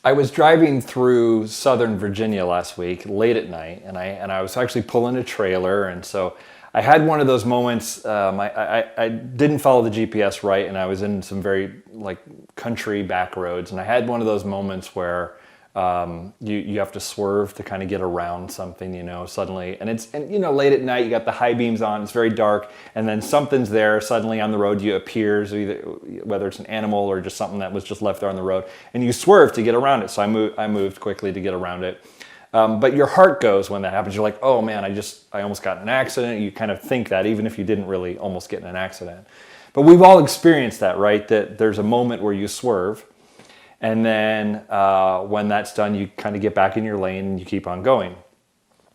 I was driving through Southern Virginia last week, late at night, and I was actually pulling a trailer, and so I had one of those moments. I didn't follow the GPS right, and I was in some very like country back roads, and I had one of those moments where you have to swerve to kind of get around something, suddenly, and late at night you got the high beams on, it's very dark, and then something's there suddenly on the road. You appears either whether it's an animal or just something that was just left there on the road, and you swerve to get around it. So I moved quickly to get around it. But your heart goes when that happens. You're like, oh man, I almost got in an accident. You kind of think that even if you didn't really almost get in an accident. But we've all experienced that, right? That there's a moment where you swerve, and then when that's done, you kind of get back in your lane and you keep on going.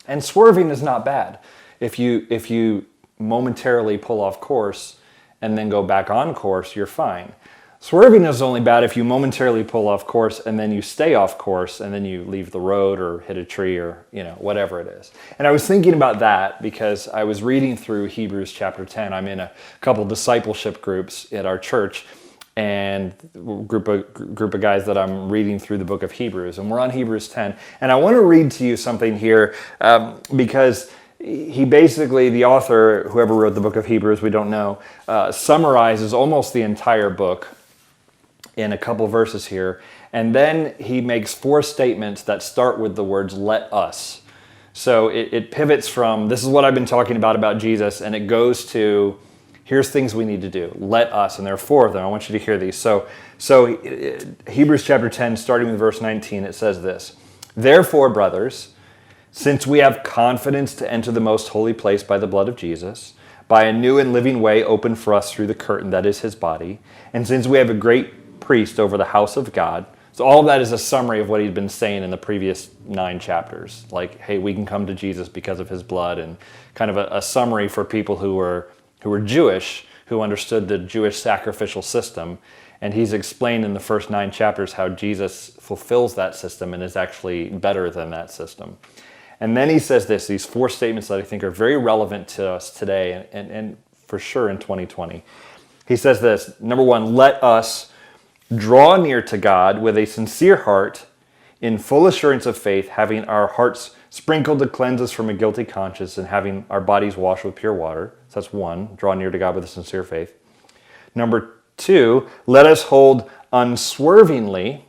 And swerving is not bad. If you momentarily pull off course and then go back on course, you're fine. Swerving is only bad if you momentarily pull off course and then you stay off course and then you leave the road or hit a tree or whatever it is. And I was thinking about that because I was reading through Hebrews chapter 10. I'm in a couple discipleship groups at our church, and group of guys that I'm reading through the book of Hebrews, and we're on Hebrews 10. And I want to read to you something here because he basically, the author, whoever wrote the book of Hebrews, we don't know, summarizes almost the entire book in a couple verses here. And then he makes 4 statements that start with the words, let us. So it pivots from, this is what I've been talking about Jesus, and it goes to, here's things we need to do. Let us. And there are 4 of them. I want you to hear these. So Hebrews chapter 10, starting with verse 19, it says this: Therefore, brothers, since we have confidence to enter the most holy place by the blood of Jesus, by a new and living way opened for us through the curtain that is his body, and since we have a great priest over the house of God. So all of that is a summary of what he'd been saying in the previous 9 chapters. Like, hey, we can come to Jesus because of his blood, and kind of a summary for people who were Jewish, who understood the Jewish sacrificial system. And he's explained in the first 9 chapters how Jesus fulfills that system and is actually better than that system. And then he says these 4 statements that I think are very relevant to us today and for sure in 2020. He says this: number 1, let us draw near to God with a sincere heart, in full assurance of faith, having our hearts sprinkled to cleanse us from a guilty conscience, and having our bodies washed with pure water. So that's 1, draw near to God with a sincere faith. Number 2, let us hold unswervingly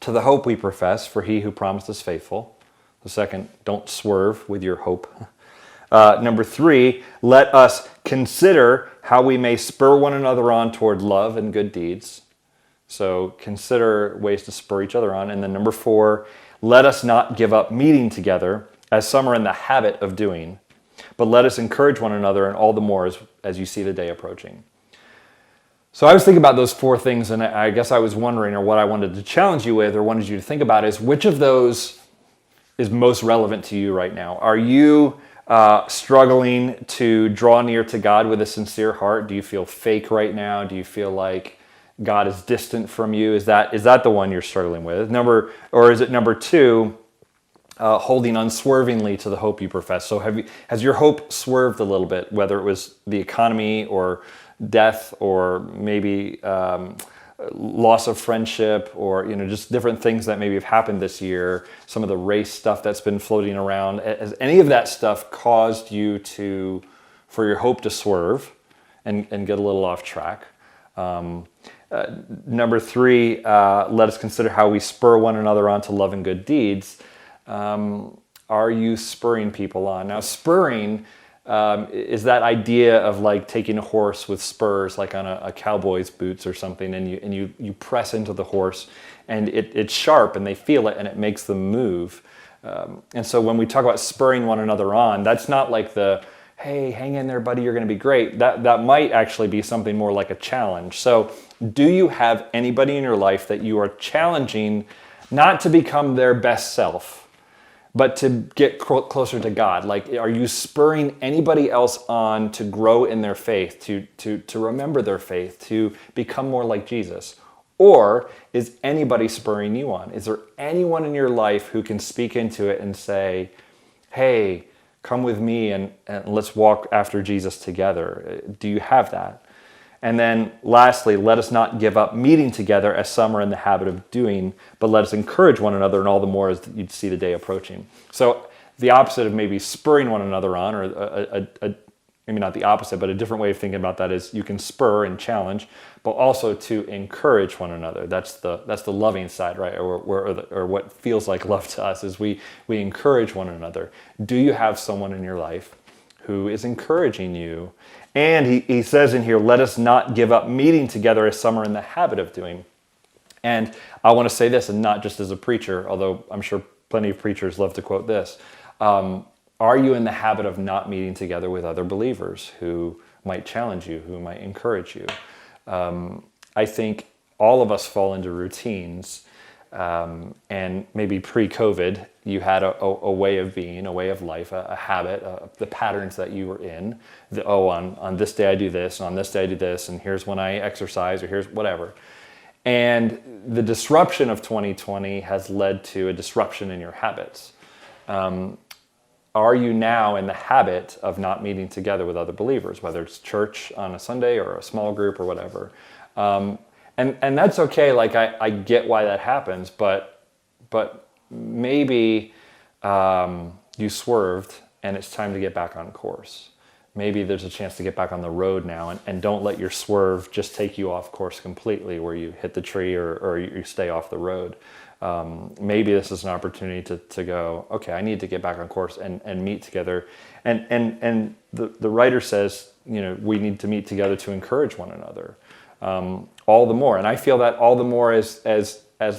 to the hope we profess, for he who promised is faithful. The second, don't swerve with your hope. Number 3, let us consider how we may spur one another on toward love and good deeds. So consider ways to spur each other on. And then number 4, let us not give up meeting together, as some are in the habit of doing, but let us encourage one another, and all the more as you see the day approaching. So I was thinking about those 4 things, and I guess I was wondering, or what I wanted to challenge you with, or wanted you to think about, is which of those is most relevant to you right now? Are you struggling to draw near to God with a sincere heart? Do you feel fake right now? Do you feel like God is distant from you? Is that the one you're struggling with? Or is it number 2, holding unswervingly to the hope you profess? So has your hope swerved a little bit, whether it was the economy or death or maybe loss of friendship or just different things that maybe have happened this year, some of the race stuff that's been floating around? Has any of that stuff caused you for your hope to swerve and get a little off track? Number 3, let us consider how we spur one another on to love and good deeds. Are you spurring people on? Now, spurring is that idea of like taking a horse with spurs, like on a cowboy's boots or something, and you press into the horse, and it's sharp, and they feel it, and it makes them move. And so when we talk about spurring one another on, that's not like the, hey, hang in there, buddy, you're going to be great. That might actually be something more like a challenge. So do you have anybody in your life that you are challenging not to become their best self, but to get closer to God? Like, are you spurring anybody else on to grow in their faith, to remember their faith, to become more like Jesus? Or is anybody spurring you on? Is there anyone in your life who can speak into it and say, hey, come with me and let's walk after Jesus together? Do you have that? And then lastly, let us not give up meeting together as some are in the habit of doing, but let us encourage one another, and all the more as you see the day approaching. So the opposite of maybe spurring one another on, or maybe not the opposite, but a different way of thinking about that is you can spur and challenge, but also to encourage one another. That's the loving side, right? Or what feels like love to us is we encourage one another. Do you have someone in your life who is encouraging you? And he says in here, let us not give up meeting together as some are in the habit of doing. And I want to say this, and not just as a preacher, although I'm sure plenty of preachers love to quote this. Are you in the habit of not meeting together with other believers who might challenge you, who might encourage you? I think all of us fall into routines. And maybe pre-COVID, you had a way of being, a way of life, a habit, the patterns that you were in. On this day I do this, and on this day I do this, and here's when I exercise, or here's whatever. And the disruption of 2020 has led to a disruption in your habits. Are you now in the habit of not meeting together with other believers, whether it's church on a Sunday or a small group or whatever? And that's okay. Like I get why that happens, but maybe you swerved and it's time to get back on course. Maybe there's a chance to get back on the road now, and don't let your swerve just take you off course completely, where you hit the tree or you stay off the road. Maybe this is an opportunity to go, okay, I need to get back on course and meet together. And the writer says, we need to meet together to encourage one another. All the more. And I feel that all the more as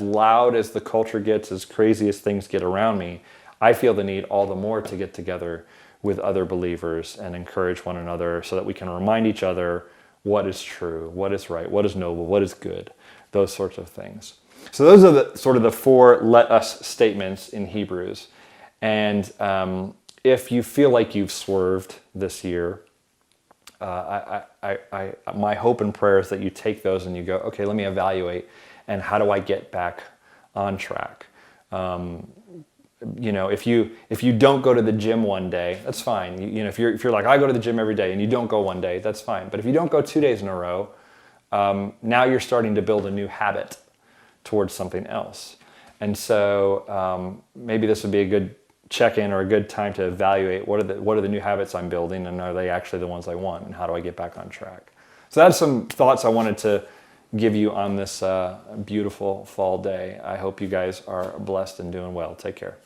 loud as the culture gets, as crazy as things get around me, I feel the need all the more to get together with other believers and encourage one another so that we can remind each other what is true, what is right, what is noble, what is good, those sorts of things. So those are the four let us statements in Hebrews. And if you feel like you've swerved this year, my hope and prayer is that you take those and you go, okay, let me evaluate, and how do I get back on track? If you don't go to the gym one day, that's fine. If you're like, I go to the gym every day, and you don't go one day, that's fine. But if you don't go 2 days in a row, now you're starting to build a new habit towards something else. And so maybe this would be a good check-in or a good time to evaluate what are the new habits I'm building, and are they actually the ones I want, and how do I get back on track? So that's some thoughts I wanted to give you on this beautiful fall day. I hope you guys are blessed and doing well. Take care.